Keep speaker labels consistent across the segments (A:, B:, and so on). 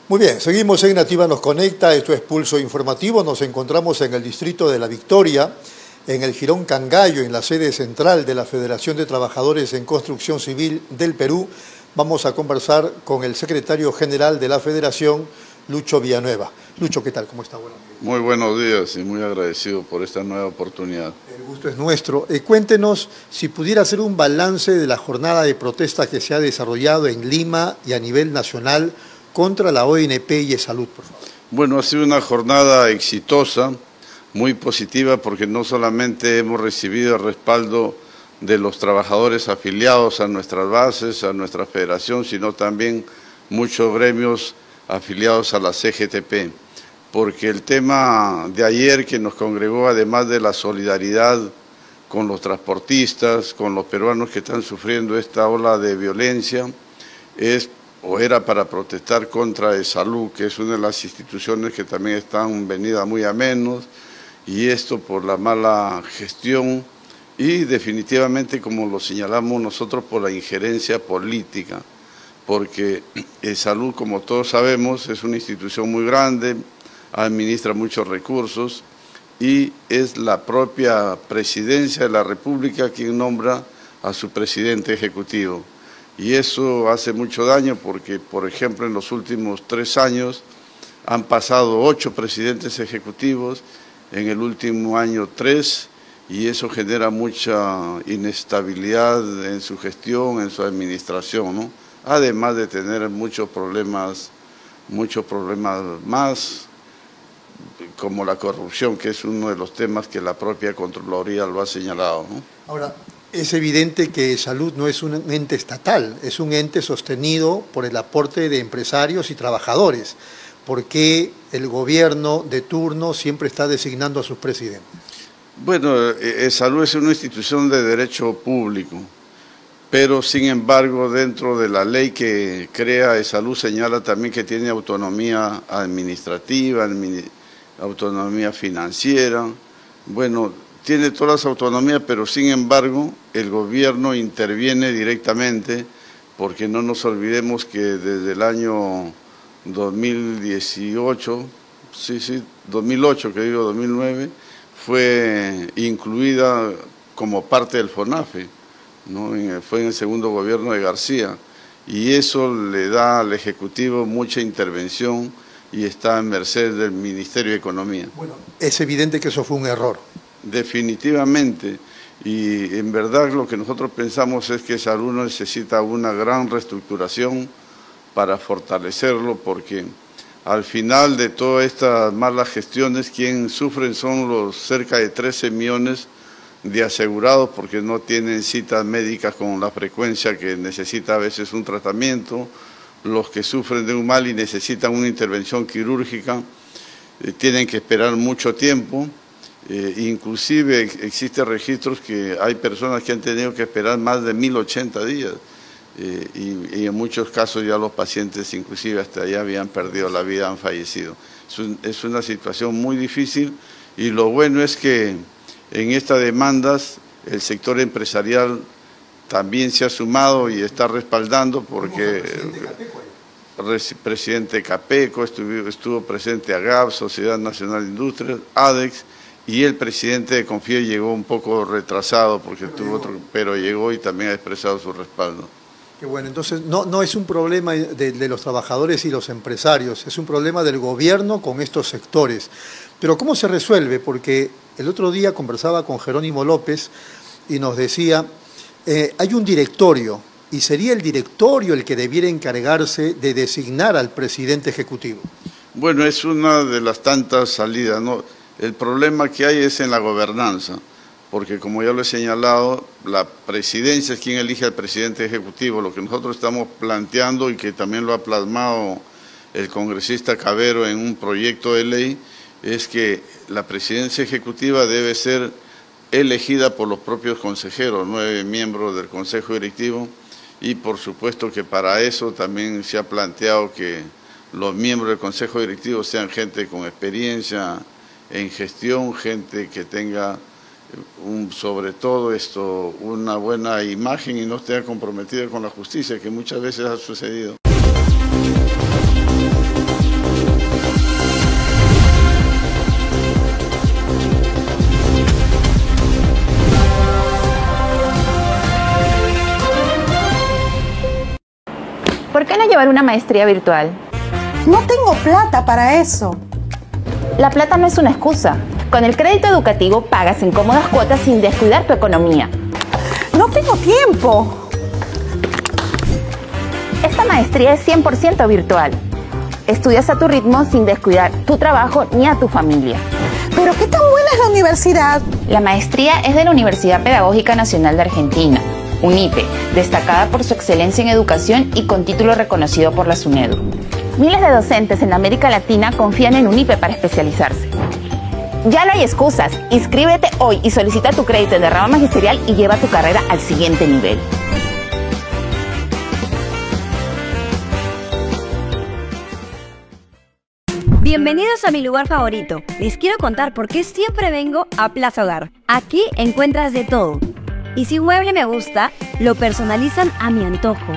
A: Muy bien, seguimos en Nativa Nos Conecta, esto es Pulso Informativo, nos encontramos en el distrito de La Victoria, en el Jirón Cangallo, en la sede central de la Federación de Trabajadores en Construcción Civil del Perú. Vamos a conversar con el secretario general de la Federación, Lucho Villanueva. Lucho, ¿qué tal? ¿Cómo está? Buenos días.
B: Muy buenos días y muy agradecido por esta nueva oportunidad.
A: El gusto es nuestro. Cuéntenos si pudiera hacer un balance de la jornada de protesta que se ha desarrollado en Lima y a nivel nacional contra la ONP y Salud, por favor.
B: Bueno, ha sido una jornada exitosa, muy positiva, porque no solamente hemos recibido el respaldo de los trabajadores afiliados a nuestras bases, a nuestra federación, sino también muchos gremios afiliados a la CGTP, porque el tema de ayer que nos congregó, además de la solidaridad con los transportistas, con los peruanos que están sufriendo esta ola de violencia, era para protestar contra Salud, que es una de las instituciones que también están venidas muy a menos, y esto por la mala gestión y definitivamente, como lo señalamos nosotros, por la injerencia política, porque Salud, como todos sabemos, es una institución muy grande, administra muchos recursos y es la propia Presidencia de la República quien nombra a su presidente ejecutivo. Y eso hace mucho daño porque, por ejemplo, en los últimos 3 años han pasado 8 presidentes ejecutivos, en el último año 3, y eso genera mucha inestabilidad en su gestión, en su administración, ¿no? Además de tener muchos problemas más, como la corrupción, que es uno de los temas que la propia Contraloría lo ha señalado, ¿no?
A: Ahora, es evidente que Salud no es un ente estatal, es un ente sostenido por el aporte de empresarios y trabajadores. ¿Por qué el gobierno de turno siempre está designando a sus presidentes?
B: Bueno, Salud es una institución de derecho público, pero sin embargo dentro de la ley que crea Salud señala también que tiene autonomía administrativa, autonomía financiera. Bueno, tiene todas las autonomías, pero sin embargo el gobierno interviene directamente, porque no nos olvidemos que desde el año 2018, 2008, que digo 2009, fue incluida como parte del FONAFE, ¿no? Fue en el segundo gobierno de García, y eso le da al Ejecutivo mucha intervención y está en merced del Ministerio de Economía.
A: Bueno, es evidente que eso fue un error.
B: Definitivamente, y en verdad lo que nosotros pensamos es que Salud necesita una gran reestructuración para fortalecerlo, porque al final de todas estas malas gestiones, quien sufren son los cerca de 13 millones de asegurados, porque no tienen citas médicas con la frecuencia que necesita a veces un tratamiento, los que sufren de un mal y necesitan una intervención quirúrgica, tienen que esperar mucho tiempo. Inclusive existen registros que hay personas que han tenido que esperar más de 1080 días y en muchos casos ya los pacientes inclusive hasta allá habían perdido la vida, han fallecido. Es una situación muy difícil, y lo bueno es que en estas demandas el sector empresarial también se ha sumado y está respaldando, porque el presidente Capeco, estuvo presente AGAP, Sociedad Nacional de Industrias, ADEX, y el presidente de Confíe llegó un poco retrasado porque pero llegó y también ha expresado su respaldo.
A: Qué bueno, entonces no es un problema de los trabajadores y los empresarios, es un problema del gobierno con estos sectores. Pero ¿cómo se resuelve? Porque el otro día conversaba con Jerónimo López y nos decía, hay un directorio, y sería el directorio el que debiera encargarse de designar al presidente ejecutivo.
B: Bueno, es una de las tantas salidas, ¿no? El problema que hay es en la gobernanza, porque como ya lo he señalado, la presidencia es quien elige al presidente ejecutivo. Lo que nosotros estamos planteando, y que también lo ha plasmado el congresista Cabero en un proyecto de ley, es que la presidencia ejecutiva debe ser elegida por los propios consejeros, 9 miembros del consejo directivo, y por supuesto que para eso también se ha planteado que los miembros del consejo directivo sean gente con experiencia en gestión, gente que tenga sobre todo una buena imagen y no esté comprometida con la justicia, que muchas veces ha sucedido.
C: quieres llevar una maestría virtual?
D: No tengo plata para eso.
C: La plata no es una excusa. Con el crédito educativo pagas en cómodas cuotas sin descuidar tu economía.
D: No tengo tiempo.
C: Esta maestría es 100% virtual. Estudias a tu ritmo sin descuidar tu trabajo ni a tu familia.
D: ¿Pero qué tan buena es la universidad?
C: La maestría es de la Universidad Pedagógica Nacional de Argentina, UNIPE, destacada por su excelencia en educación y con título reconocido por la SUNEDU. Miles de docentes en América Latina confían en UNIPE para especializarse. Ya no hay excusas. Inscríbete hoy y solicita tu crédito de rama magisterial y lleva tu carrera al siguiente nivel.
E: Bienvenidos a mi lugar favorito. Les quiero contar por qué siempre vengo a Plaza Hogar. Aquí encuentras de todo. Y si un mueble me gusta, lo personalizan a mi antojo.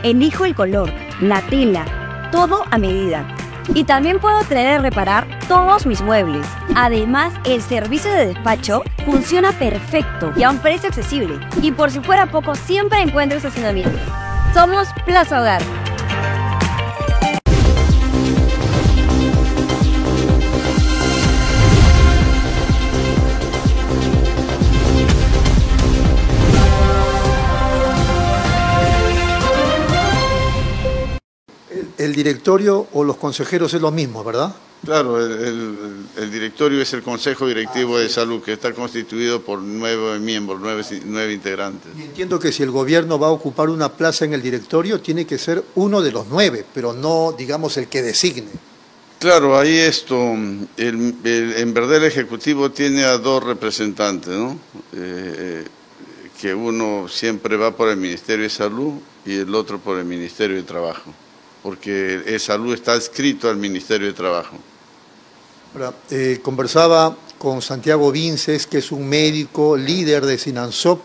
E: Elijo el color, la tela, todo a medida. Y también puedo traer y reparar todos mis muebles. Además, el servicio de despacho funciona perfecto y a un precio accesible. Y por si fuera poco, siempre encuentro estacionamiento. Somos Plaza Hogar.
A: El directorio o los consejeros es lo mismo, ¿verdad?
B: Claro, el directorio es el Consejo Directivo de Salud, que está constituido por 9 miembros, 9 integrantes.
A: Y entiendo que si el gobierno va a ocupar una plaza en el directorio, tiene que ser uno de los 9, pero no, digamos, el que designe.
B: Claro, ahí en verdad el Ejecutivo tiene a 2 representantes, ¿no? Que uno siempre va por el Ministerio de Salud y el otro por el Ministerio de Trabajo, porque el Salud está adscrito al Ministerio de Trabajo.
A: Ahora, conversaba con Santiago Vinces, que es un médico líder de SINANSOP,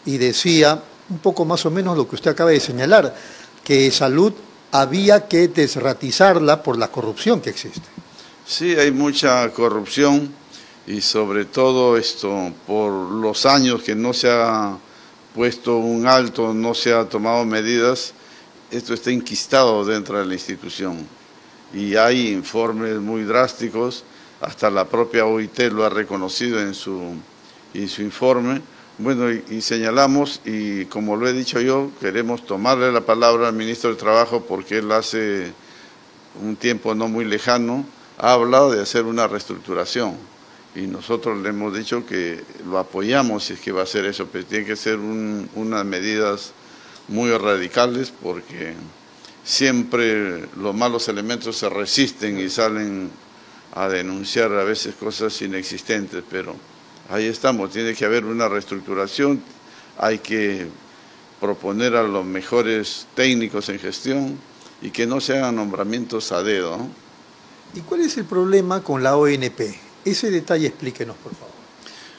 A: y decía un poco más o menos lo que usted acaba de señalar, que Salud había que desratizarla por la corrupción que existe.
B: Sí, hay mucha corrupción y sobre todo por los años que no se ha puesto un alto, no se ha tomado medidas. Esto está enquistado dentro de la institución y hay informes muy drásticos, hasta la propia OIT lo ha reconocido en su informe. Bueno, y señalamos, y como lo he dicho yo, queremos tomarle la palabra al ministro de Trabajo porque él hace un tiempo no muy lejano ha hablado de hacer una reestructuración y nosotros le hemos dicho que lo apoyamos si es que va a hacer eso, pero tiene que ser unas medidas muy radicales porque siempre los malos elementos se resisten y salen a denunciar a veces cosas inexistentes, pero ahí estamos, tiene que haber una reestructuración, hay que proponer a los mejores técnicos en gestión y que no se hagan nombramientos a dedo, ¿no?
A: ¿Y cuál es el problema con la ONP? Ese detalle explíquenos, por favor.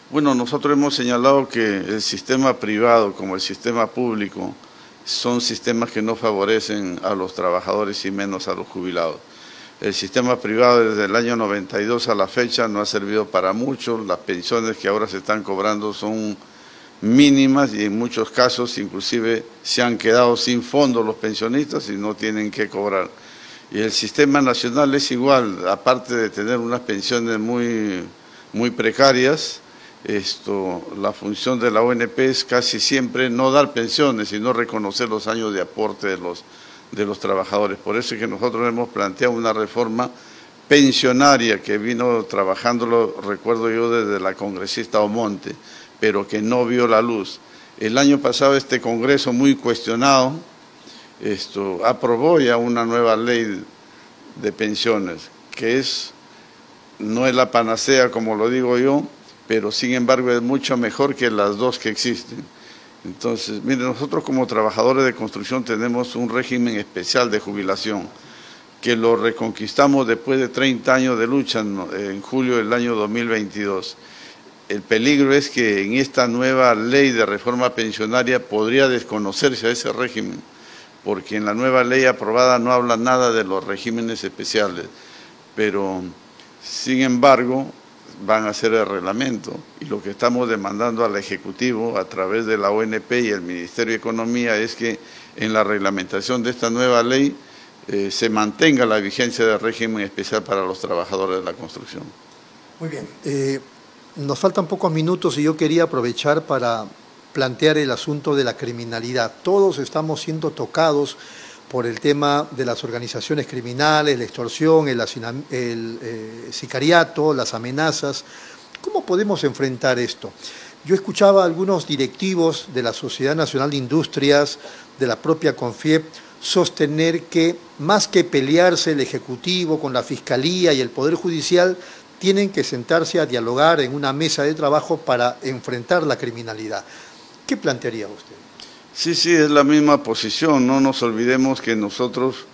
B: Bueno, nosotros hemos señalado que el sistema privado como el sistema público son sistemas que no favorecen a los trabajadores y menos a los jubilados. El sistema privado desde el año 92 a la fecha no ha servido para mucho, las pensiones que ahora se están cobrando son mínimas y en muchos casos inclusive se han quedado sin fondos los pensionistas y no tienen que cobrar. Y el sistema nacional es igual, aparte de tener unas pensiones muy precarias, la función de la ONP es casi siempre no dar pensiones, sino reconocer los años de aporte de los trabajadores. Por eso es que nosotros hemos planteado una reforma pensionaria que vino trabajándolo, recuerdo yo, desde la congresista Omonte, pero que no vio la luz. El año pasado este Congreso, muy cuestionado, aprobó ya una nueva ley de pensiones, que no es la panacea como lo digo yo, pero sin embargo es mucho mejor que las 2 que existen. Entonces, miren, nosotros como trabajadores de construcción tenemos un régimen especial de jubilación, que lo reconquistamos después de 30 años de lucha en julio del año 2022. El peligro es que en esta nueva ley de reforma pensionaria podría desconocerse a ese régimen, porque en la nueva ley aprobada no habla nada de los regímenes especiales, pero sin embargo van a hacer el reglamento y lo que estamos demandando al Ejecutivo a través de la ONP y el Ministerio de Economía es que en la reglamentación de esta nueva ley se mantenga la vigencia del régimen especial para los trabajadores de la construcción.
A: Muy bien. Nos faltan pocos minutos y yo quería aprovechar para plantear el asunto de la criminalidad. Todos estamos siendo tocados por el tema de las organizaciones criminales, la extorsión, el sicariato, las amenazas. ¿Cómo podemos enfrentar esto? Yo escuchaba a algunos directivos de la Sociedad Nacional de Industrias, de la propia CONFIEP, sostener que más que pelearse el Ejecutivo con la Fiscalía y el Poder Judicial, tienen que sentarse a dialogar en una mesa de trabajo para enfrentar la criminalidad. ¿Qué plantearía usted?
B: Sí, es la misma posición. No nos olvidemos que nosotros,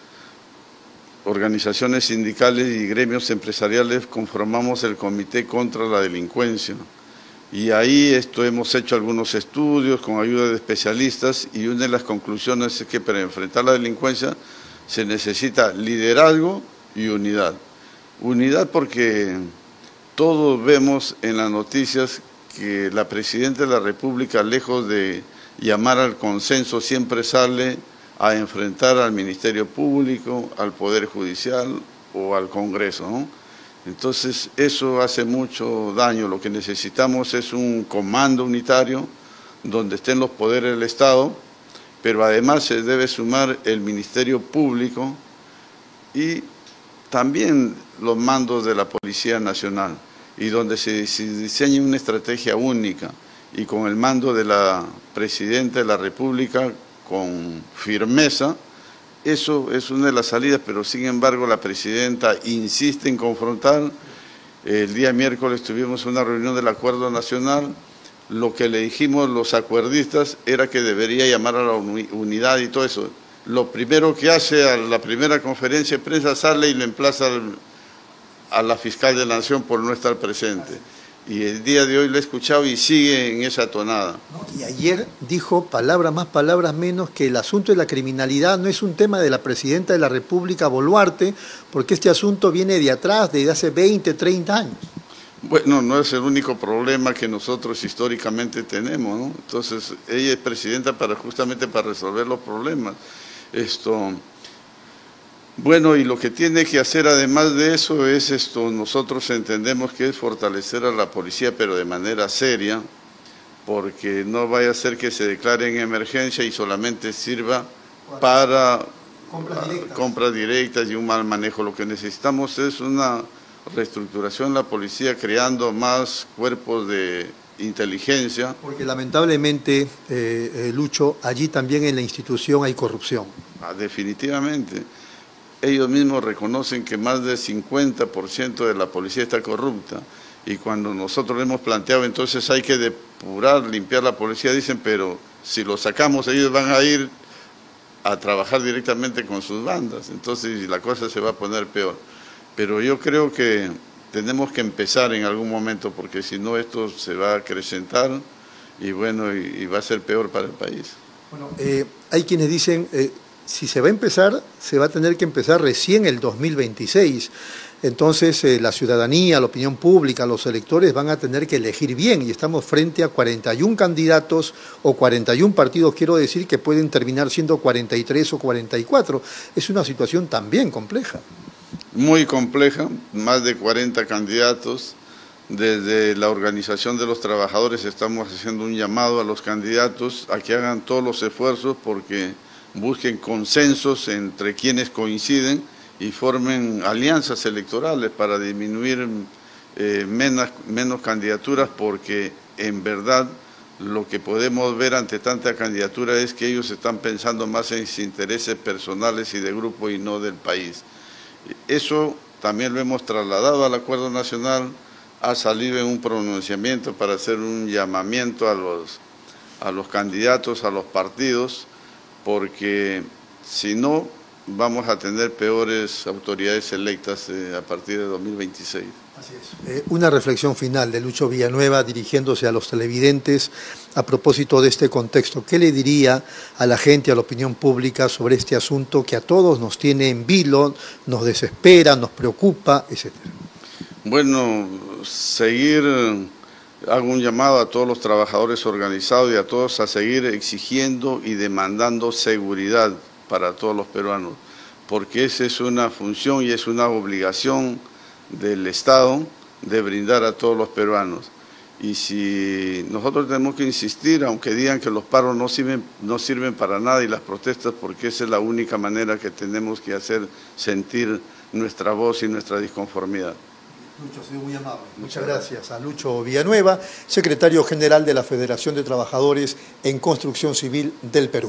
B: organizaciones sindicales y gremios empresariales, conformamos el Comité contra la Delincuencia. Y ahí hemos hecho algunos estudios con ayuda de especialistas y una de las conclusiones es que para enfrentar la delincuencia se necesita liderazgo y unidad. Unidad porque todos vemos en las noticias que la Presidenta de la República, lejos de llamar al consenso, siempre sale a enfrentar al Ministerio Público, al Poder Judicial o al Congreso, ¿no? Entonces eso hace mucho daño. Lo que necesitamos es un comando unitario donde estén los poderes del Estado, pero además se debe sumar el Ministerio Público y también los mandos de la Policía Nacional, y donde se diseñe una estrategia única y con el mando de la Presidenta de la República con firmeza. Eso es una de las salidas, pero sin embargo la Presidenta insiste en confrontar. El día miércoles tuvimos una reunión del Acuerdo Nacional. Lo que le dijimos los acuerdistas era que debería llamar a la unidad y todo eso. Lo primero que hace a la primera conferencia de prensa sale y le emplaza a la fiscal de la Nación por no estar presente. Y el día de hoy lo he escuchado y sigue en esa tonada.
A: Y ayer dijo, palabras más, palabras menos, que el asunto de la criminalidad no es un tema de la Presidenta de la República, Boluarte, porque este asunto viene de atrás, desde hace 20, 30 años.
B: Bueno, no es el único problema que nosotros históricamente tenemos, ¿no? Entonces, ella es presidenta justamente para resolver los problemas. Bueno, y lo que tiene que hacer además de eso es nosotros entendemos que es fortalecer a la policía, pero de manera seria, porque no vaya a ser que se declare en emergencia y solamente sirva para compras directas y un mal manejo. Lo que necesitamos es una reestructuración de la policía, creando más cuerpos de inteligencia.
A: Porque lamentablemente, Lucho, allí también en la institución hay corrupción.
B: Definitivamente. Ellos mismos reconocen que más del 50% de la policía está corrupta, y cuando nosotros le hemos planteado entonces hay que depurar, limpiar la policía, dicen, pero si lo sacamos ellos van a ir a trabajar directamente con sus bandas, entonces la cosa se va a poner peor. Pero yo creo que tenemos que empezar en algún momento, porque si no esto se va a acrecentar y bueno, y va a ser peor para el país.
A: Bueno, hay quienes dicen, si se va a empezar, se va a tener que empezar recién el 2026. Entonces la ciudadanía, la opinión pública, los electores van a tener que elegir bien, y estamos frente a 41 candidatos o 41 partidos, quiero decir, que pueden terminar siendo 43 o 44. Es una situación también compleja.
B: Muy compleja, más de 40 candidatos. Desde la Organización de los Trabajadores estamos haciendo un llamado a los candidatos a que hagan todos los esfuerzos porque busquen consensos entre quienes coinciden y formen alianzas electorales para disminuir menos candidaturas, porque en verdad lo que podemos ver ante tanta candidatura es que ellos están pensando más en sus intereses personales y de grupo y no del país. Eso también lo hemos trasladado al Acuerdo Nacional, ha salido en un pronunciamiento para hacer un llamamiento a los candidatos, a los partidos, porque si no vamos a tener peores autoridades electas a partir de 2026.
A: Así es. Una reflexión final de Lucho Villanueva dirigiéndose a los televidentes a propósito de este contexto. ¿Qué le diría a la gente, a la opinión pública sobre este asunto que a todos nos tiene en vilo, nos desespera, nos preocupa, etcétera?
B: Bueno, seguir hago un llamado a todos los trabajadores organizados y a todos a seguir exigiendo y demandando seguridad para todos los peruanos, porque esa es una función y es una obligación del Estado de brindar a todos los peruanos. Y si nosotros tenemos que insistir, aunque digan que los paros no sirven para nada y las protestas, porque esa es la única manera que tenemos que hacer sentir nuestra voz y nuestra disconformidad.
A: Lucho, ha sido muy amable. Muchas gracias a Lucho Villanueva, secretario general de la Federación de Trabajadores en Construcción Civil del Perú.